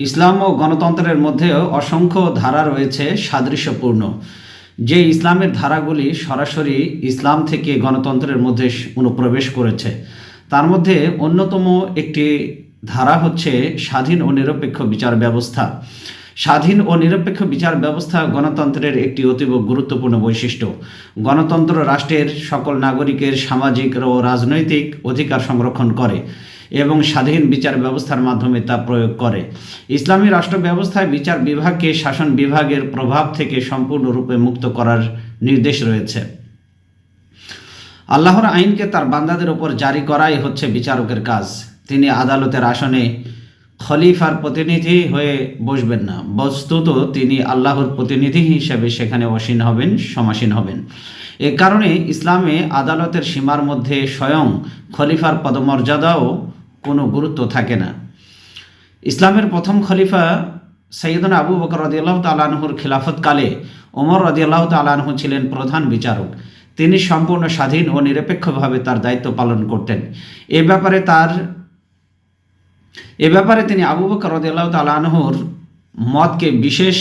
ইসলাম ও গণতন্ত্রের মধ্যেও অসংখ্য ধারা রয়েছে সাদৃশ্যপূর্ণ। যে ইসলামের ধারাগুলি সরাসরি ইসলাম থেকে গণতন্ত্রের মধ্যে অনুপ্রবেশ করেছে, তার মধ্যে অন্যতম একটি ধারা হচ্ছে স্বাধীন ও নিরপেক্ষ বিচার ব্যবস্থা। স্বাধীন ও নিরপেক্ষ বিচার ব্যবস্থা গণতন্ত্রের একটি অতীব গুরুত্বপূর্ণ বৈশিষ্ট্য। গণতন্ত্র রাষ্ট্রের সকল নাগরিকের সামাজিক ও রাজনৈতিক অধিকার সংরক্ষণ করে এবং স্বাধীন বিচার ব্যবস্থার মাধ্যমে তা প্রয়োগ করে। ইসলামী রাষ্ট্র ব্যবস্থায় বিচার বিভাগকে শাসন বিভাগের প্রভাব থেকে সম্পূর্ণরূপে মুক্ত করার নির্দেশ রয়েছে। আল্লাহর আইনকে তার বান্দাদের ওপর জারি করাই হচ্ছে বিচারকের কাজ। তিনি আদালতের আসনে খলিফার প্রতিনিধি হয়ে বসবেন না, বস্তুত তিনি আল্লাহর প্রতিনিধি হিসেবে সেখানে সমাসীন হবেন। এ কারণে ইসলামে আদালতের সীমার মধ্যে স্বয়ং খলিফার পদমর্যাদাও কোনো গুরুত্ব থাকে না। ইসলামের প্রথম খলিফা সৈয়দনা আবু বকর রাদিয়াল্লাহু তাআলা আনহুর খিলাফতকালে ওমর রাদিয়াল্লাহু তাআলা আনহু ছিলেন প্রধান বিচারক। তিনি সম্পূর্ণ স্বাধীন ও নিরপেক্ষভাবে তার দায়িত্ব পালন করতেন। এ ব্যাপারে তিনি আবু বকর রাদিয়াল্লাহু তাআলা আনহুর মতকে বিশেষ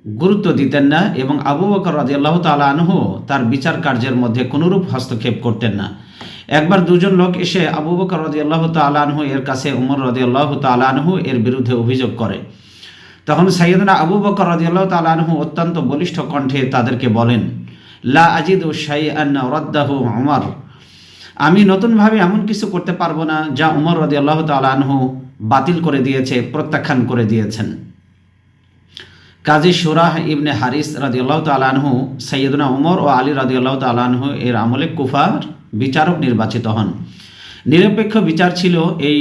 গুরুত্ব দিতেন না এবং আবু বকর রাদিয়াল্লাহু তাআলা আনহু তার বিচার কার্যের মধ্যে কোনরূপ হস্তক্ষেপ করতেন না। একবার দুজন লোক এসে আবু বকর রাদিয়াল্লাহু তাআলা আনহু এর কাছে ওমর রাদিয়াল্লাহু তাআলা আনহু এর বিরুদ্ধে অভিযোগ করে। তখন সাইয়েদনা আবু বকর রাদিয়াল্লাহু তাআলা আনহু অত্যন্ত বলিষ্ঠ কণ্ঠে তাদেরকে বলেন, লা আজিদু শাইআন রাদ্দাহু উমর, আমি নতুনভাবে এমন কিছু করতে পারবো না যা উমর রাদিয়াল্লাহু তাআলা আনহু বাতিল করে দিয়েছে, প্রত্যাখ্যান করে দিয়েছেন। কাজী শুরাহ ইবনে হারিস রাদিয়াল্লাহু তাআলা আনহু সাইয়েদনা উমর ও আলী রাদিয়াল্লাহু তাআলা আনহু এর আমলে কুফার বিচারক নির্বাচিত হন। নিরপেক্ষ বিচার ছিল এই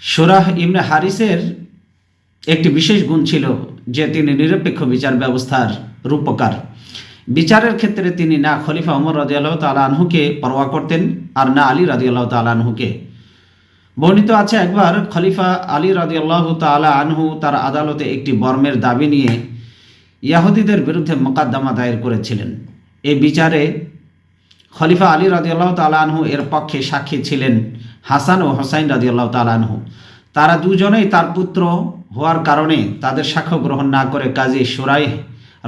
শুরাহ ইবনে হারিসের একটি বিশেষ গুণ ছিল যে তিনি নিরপেক্ষ বিচার ব্যবস্থার রূপকার। বিচারের ক্ষেত্রে তিনি না খলিফা ওমর রাদিয়াল্লাহু তাআলা আনহুকে পরোয়া করতেন আর না আলী রাদিয়াল্লাহু তাআলা আনহুকে। বর্ণিত আছে, একবার খলিফা আলী রাদিয়াল্লাহু তাআলা আনহু তার আদালতে একটি বর্মের দাবি নিয়ে ইয়াহুদীদের বিরুদ্ধে মোকদ্দমা দায়ের করেছিলেন। এই বিচারে খলিফা আলী রাদিয়াল্লাহু তাআলা আনহু এর পক্ষে সাক্ষী ছিলেন হাসান ও হোসাইন রাদিয়াল্লাহু তাআলা আনহু। তারা দুজনেই তার পুত্র হওয়ার কারণে তাদের সাক্ষ্য গ্রহণ না করে কাজী শুরাইহ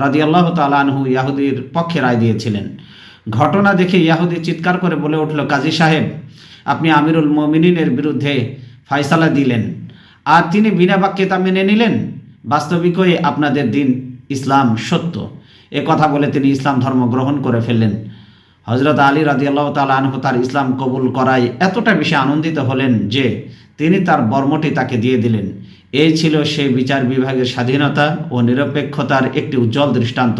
রাদিয়াল্লাহু তাআলা আনহু ইয়াহুদীর পক্ষে রায় দিয়েছিলেন। ঘটনা দেখে ইয়াহুদী চিৎকার করে বলে উঠল, কাজী সাহেব, আপনি আমিরুল মুমিনিনের বিরুদ্ধে ফয়সালা দিলেন আর তিনি বিনা বাক্যে তা মেনে নিলেন। বাস্তবিকই আপনাদের দিন ইসলাম সত্য। এ কথা বলে তিনি ইসলাম ধর্ম গ্রহণ করে ফেললেন। হযরত আলী রাদিয়াল্লাহু তাআলা আনহু তার ইসলাম কবুল করায় এতটা বেশি আনন্দিত হলেন যে তিনি তার বর্মটি তাকে দিয়ে দিলেন। এই ছিল সেই বিচার বিভাগের স্বাধীনতা ও নিরপেক্ষতার একটি উজ্জ্বল দৃষ্টান্ত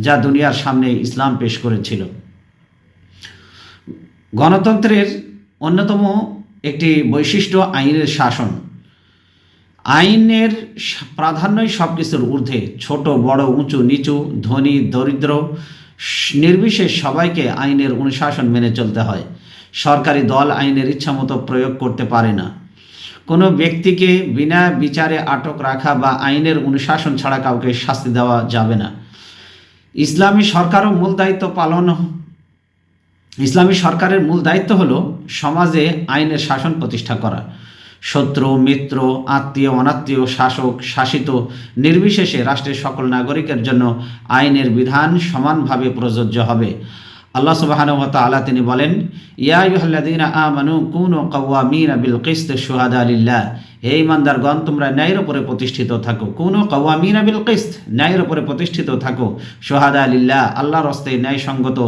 যা দুনিয়ার সামনে ইসলাম পেশ করেছিল। গণতন্ত্রের অন্যতম একটি বৈশিষ্ট্য আইনের শাসন। আইনের প্রাধান্যই সব কিছুর ঊর্ধ্বে। ছোট বড়, উঁচু নিচু, ধনী দরিদ্র নির্বিশেষে সবাইকে আইনের অনুশাসন মেনে চলতে হয়। সরকারি দল আইনের ইচ্ছামতো প্রয়োগ করতে পারে না। কোনো ব্যক্তিকে বিনা বিচারে আটক রাখা বা আইনের অনুশাসন ছাড়া কাউকে শাস্তি দেওয়া যাবে না। ইসলামী সরকারের মূল দায়িত্ব হলো সমাজে আইনের শাসন প্রতিষ্ঠা করা। শত্রু মিত্র, আত্মীয় অনাত্মীয়, শাসক শাসিত নির্বিশেষে রাষ্ট্রের সকল নাগরিকের জন্য আইনের বিধান সমানভাবে প্রযোজ্য হবে। আল্লাহ সুবহানাহু ওয়া তাআলা তিনি বলেন, ইয়া আইয়ুহাল্লাযীনা আমানু কুনু কাওয়ামিনা বিল কিসত শুহাদা লিল্লাহ, হে ঈমানদারগণ, তোমরা ন্যায়ের উপরে প্রতিষ্ঠিত থাকো। কুনু কাওয়ামিনা বিল কিসত, ন্যায়ের উপরে প্রতিষ্ঠিত থাকো। শুহাদা লিল্লাহ, আল্লাহর হস্তে ন্যায়সঙ্গত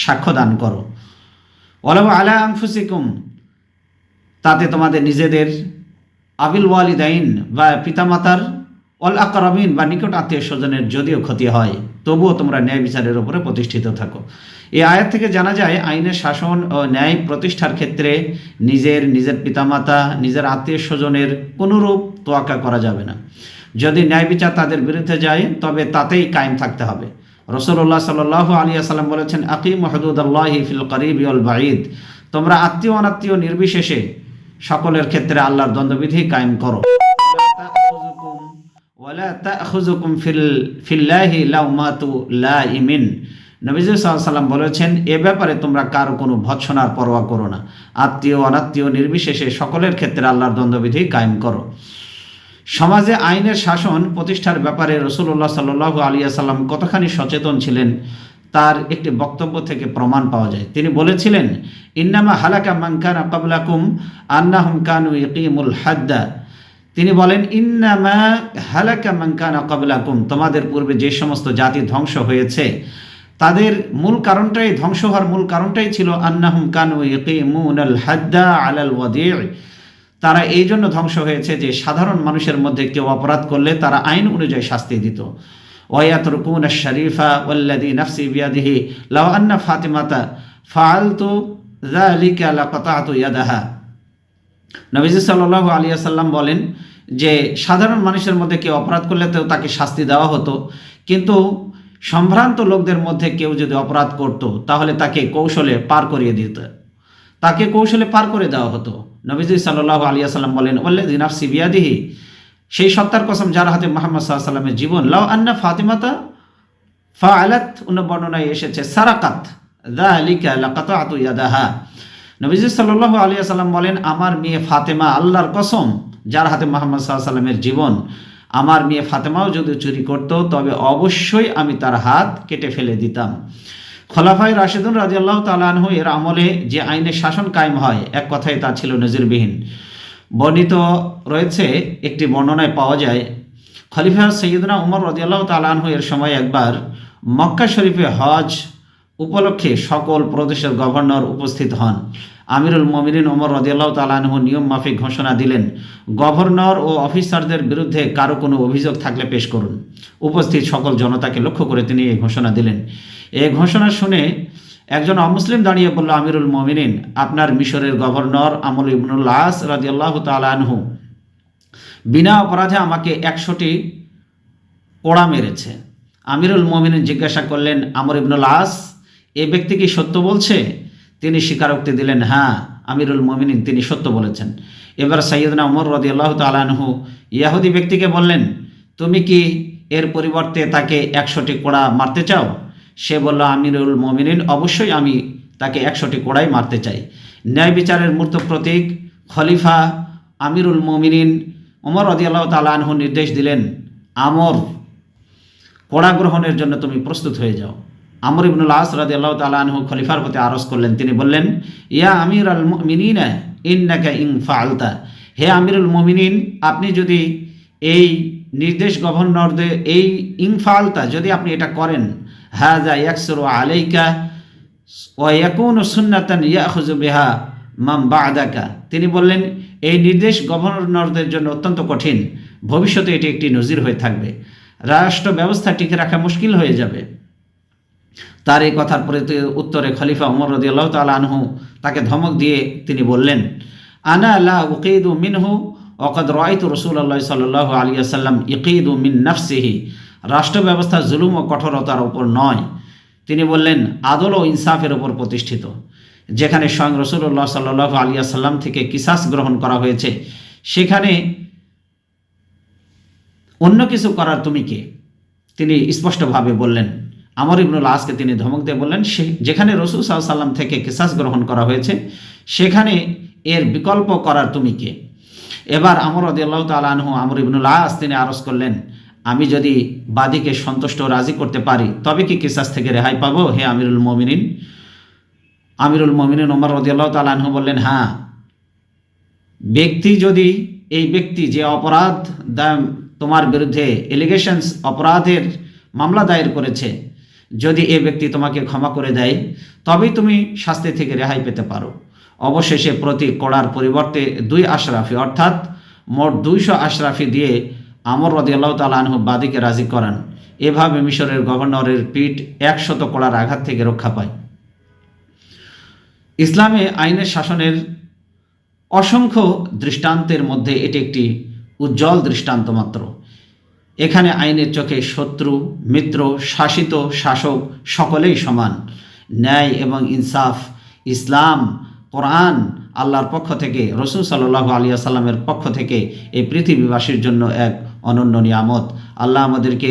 সাক্ষ্য দান করো। ওয়ালাউ আলা আনফুসিকুম, তাতে তোমাদের নিজেদের, আবিল ওয়ালিদাইন বা পিতামাতার, অল আকরাবিন বা নিকট আত্মীয় স্বজনের যদিও ক্ষতি হয়, তবুও তোমরা ন্যায় বিচারের উপরে প্রতিষ্ঠিত থাকো। এই আয়াত থেকে জানা যায় আইনের শাসন ও ন্যায় প্রতিষ্ঠার ক্ষেত্রে নিজের পিতামাতা, নিজের আত্মীয় স্বজনের কোনোরূপ তোয়াক্কা করা যাবে না। যদি ন্যায় বিচার তাদের বিরুদ্ধে যায় তবে তাতেই কায়েম থাকতে হবে। রাসূলুল্লাহ সাল্লাল্লাহু আলাইহি ওয়াসাল্লাম বলেছেন, আকিমু হুদুদাল্লাহি ফিল করিবি ওয়াল বাঈদ, তোমরা আত্মীয় অনাত্মীয় নির্বিশেষে সকলের ক্ষেত্রে আল্লাহর দ্বন্দ্ববিধি কায়েম করো। ওয়ালা তাখুযুকুম ফিল্লাহি লাউমাতু লাইমিন, নবীজি সাল্লাল্লাহু আলাইহি সাল্লাম বলেছেন, এ ব্যাপারে তোমরা কারো কোনো ভৎসনার পরোয়া করো না, আত্মীয় অনাত্মীয় নির্বিশেষে সকলের ক্ষেত্রে আল্লাহর দ্বন্দ্ববিধি কায়েম করো। সমাজে আইনের শাসন প্রতিষ্ঠার ব্যাপারে রাসূলুল্লাহ সাল্লাল্লাহু আলাইহি ওয়াসাল্লাম কতখানি সচেতন ছিলেন তার একটি বক্তব্য থেকে প্রমাণ পাওয়া যায়। তিনি বলেছিলেন, ইন্নামা হালাকা মান কানা ক্বাবলাকুম আন্নাহুম কানু ইয়াকিমুল হাদ্দা। তিনি বলেন, ইন্নামা হালাকা মান কানা ক্বাবলাকুম, তোমাদের পূর্বে যে সমস্ত জাতি ধ্বংস হয়েছে তাদের মূল কারণটাই, ধ্বংস হওয়ার মূল কারণটাই ছিল আন্নাহুম কানু ইয়াকিমুনাল হাদ্দা আলাল ওয়াদি', তারা এই জন্য ধ্বংস হয়েছে যে সাধারণ মানুষের মধ্যে কেউ অপরাধ করলে তারা আইন অনুযায়ী শাস্তি দিত। ওয়ায়াতরুকুনা শরীফা ওয়াল্লাযী নাফসি বিয়াদিহি লাউ আন্না ফাতিমাতা ফাআলতু যালিকা লাকাতাতু ইয়াদাহা। নবীজি সাল্লাল্লাহু আলাইহি ওয়াসাল্লাম বলেন যে সাধারণ মানুষের মধ্যে কেউ অপরাধ করলে তো তাকে শাস্তি দেওয়া হতো, কিন্তু সম্ভ্রান্ত লোকদের মধ্যে কেউ যদি অপরাধ করত তাহলে তাকে কৌশলে পার করিয়ে দিত, তাকে কৌশলে পার করে দেওয়া হতো। নবীজি সাল্লাল্লাহু আলাইহি ওয়াসাল্লাম বলেন, ওয়াল্লাযী নাফসি বিয়াদিহি, সেই সত্তার কসম যার হাতে মুহাম্মদ সাল্লাল্লাহু আলাইহি ওয়াসাল্লামের জীবন, লাউ আন্না ফাতিমাতা ফাআলাত, অন্য বর্ণনায় এসেছে সারাকাত যালিকা লাকাতাতু ইয়াদাহা। নবীজি সাল্লাল্লাহু আলাইহি ওয়াসাল্লাম বলেন, আমার মেয়ে ফাতেমা, আল্লাহর কসম যার হাতে মুহাম্মদ সাল্লাল্লাহু আলাইহি ওয়াসাল্লামের জীবন, আমার মেয়ে ফাতেমাও যদি চুরি করত তবে অবশ্যই আমি তার হাত কেটে ফেলে দিতাম। খোলাফায়ে রাশিদুন রাদিয়াল্লাহু তাআলা আনহু এর আমলে যে আইনের শাসন কায়েম হয়, এক কথায় তা ছিল নজিরবিহীন। বর্ণিত রয়েছে, একটি বর্ণনায় পাওয়া যায়, খলিফা সৈয়দনা উমর রাদিয়াল্লাহু তাআলা আনহু এর সময় একবার মক্কা শরীফে হজ উপলক্ষে সকল প্রদেশের গভর্নর উপস্থিত হন। আমিরুল মুমিনিন ওমর রাদিয়াল্লাহু তাআলা আনহু নিয়ম মাফিক ঘোষণা দিলেন, গভর্নর ও অফিসারদের বিরুদ্ধে কারো কোনো অভিযোগ থাকলে পেশ করুন। উপস্থিত সকল জনতাকে লক্ষ্য করে তিনি এই ঘোষণা দিলেন। এই ঘোষণা শুনে একজন অমুসলিম দাঁড়িয়ে বলল, আমিরুল মুমিনিন, আপনার মিশরের গভর্নর আমর ইবনুল আস রাদিয়াল্লাহু তাআলা আনহু বিনা অপরাধে আমাকে 100টি কোড়া মেরেছে। আমিরুল মুমিনিন জিজ্ঞাসা করলেন, আমর ইবনুল আস, এ ব্যক্তি কি সত্য বলছে? তিনি স্বীকারোক্তি দিলেন, হ্যাঁ আমিরুল মুমিনিন, তিনি সত্য বলেছেন। এবার সাইয়্যিদনা ওমর রাদিয়াল্লাহু তাআলা আনহু ইহুদি ব্যক্তিকে বললেন, তুমি কি এর পরিবর্তে তাকে 100টি কোড়া মারতে চাও? সে বলল, আমিরুল মুমিনিন, অবশ্যই আমি তাকে 100টি কোড়াই মারতে চাই। ন্যায় বিচারের মূর্ত প্রতীক খলিফা আমিরুল মুমিনিন ওমর রাদিয়াল্লাহু তাআলা আনহু নির্দেশ দিলেন, আমর, কোড়া গ্রহণের জন্য তুমি প্রস্তুত হয়ে যাও। আমর ইবনুল আস রাদিয়াল্লাহু তাআলা আনহু খলিফার প্রতি আরজ করলেন। তিনি বললেন, ইয়া আমিরাল মুমিনিন ইন্নাকা ইন ফাআলতা, হে আমিরুল মুমিনিন, আপনি যদি এই নির্দেশ গভর্নরদের, এই ইন ফাআলতা, যদি আপনি এটা করেন, হাযা ইয়াকসুরু আলাইকা ওয়া ইয়াকুনু সুন্নাতান ইয়াখুযু বিহা মান বা'দাকা। তিনি বললেন, এই নির্দেশ গভর্নরদের জন্য অত্যন্ত কঠিন, ভবিষ্যতে এটি একটি নজির হয়ে থাকবে, রাষ্ট্র ব্যবস্থা টিকে রাখা মুশকিল হয়ে যাবে। তার এই কথার উত্তরে খলিফা ওমর রাদিয়াল্লাহু তাআলা আনহু তাকে ধমক দিয়ে তিনি বললেন, আনা লা উকিদু মিনহু ওয়া ক্বাদ রাআইতু রাসূলুল্লাহ সাল্লাল্লাহু আলাইহি ওয়াসাল্লাম ইকিদু মিন নাফসিহি। রাষ্ট্র ব্যবস্থা জুলুম ও কঠোরতার উপর নয়, তিনি বললেন, আদল ও ইনসাফের উপর প্রতিষ্ঠিত। যেখানে স্বয়ং রাসূলুল্লাহ সাল্লাল্লাহু আলাইহি ওয়াসাল্লাম থেকে কিসাস গ্রহণ করা হয়েছে, সেখানে অন্য কিছু করার তুমি কে? তিনি স্পষ্টভাবে বললেন। আমর ইবনুল আসকে তিনি ধমক দিয়ে বললেন, যেখানে রাসূল সাল্লাল্লাহু আলাইহি ওয়াসাল্লাম থেকে কিসাস গ্রহণ করা হয়েছে, সেখানে এর বিকল্প করার তুমি কে? এবার আমর রাদিয়াল্লাহু তাআলা আনহু আমর ইবনুল আস তিনি আরজ করলেন, আমি যদি বাদীকে সন্তুষ্ট রাজি করতে পারি তবে কি কিসাস থেকে রেহাই পাবো, হে আমিরুল মুমিনিন? আমিরুল মুমিনিন ওমর রাদিয়াল্লাহু তাআলা আনহু বললেন, হ্যাঁ, ব্যক্তি যদি, এই ব্যক্তি যে অপরাধ তোমার বিরুদ্ধে এলিগেশনস, অপরাধের মামলা দায়ের করেছে, যদি এ ব্যক্তি তোমাকে ক্ষমা করে দেয় তবেই তুমি শাস্তি থেকে রেহাই পেতে পারো। অবশেষে প্রতি কোড়ার পরিবর্তে 2 আশরাফি অর্থাৎ মোট 200 আশরাফি দিয়ে আমর রাদিয়াল্লাহু তাআলা আনহু বাদীকে রাজি করান। এভাবে মিশরের গভর্নরের পিঠ 100 কোড়ার আঘাত থেকে রক্ষা পায়। ইসলামে আইনের শাসনের অসংখ্য দৃষ্টান্তের মধ্যে এটি একটি উজ্জ্বল দৃষ্টান্ত মাত্র। এখানে আইনের চোখে শত্রু, মিত্র, শাসিত, শাসক সকলেই সমান। ন্যায় এবং ইনসাফ ইসলাম, কোরআন, আল্লাহর পক্ষ থেকে, রাসূল সাল্লাল্লাহু আলাইহি ওয়াসাল্লামের পক্ষ থেকে এই পৃথিবীবাসীর জন্য এক অনন্য নিয়ামত। আল্লাহ আমাদেরকে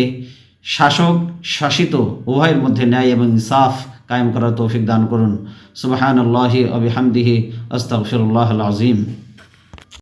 শাসক শাসিত উভয়ের মধ্যে ন্যায় এবং ইনসাফ কায়েম করার তৌফিক দান করুন। সুবহানাল্লাহি ওয়া বিহামদিহি আস্তাগফিরুল্লাহাল আযীম।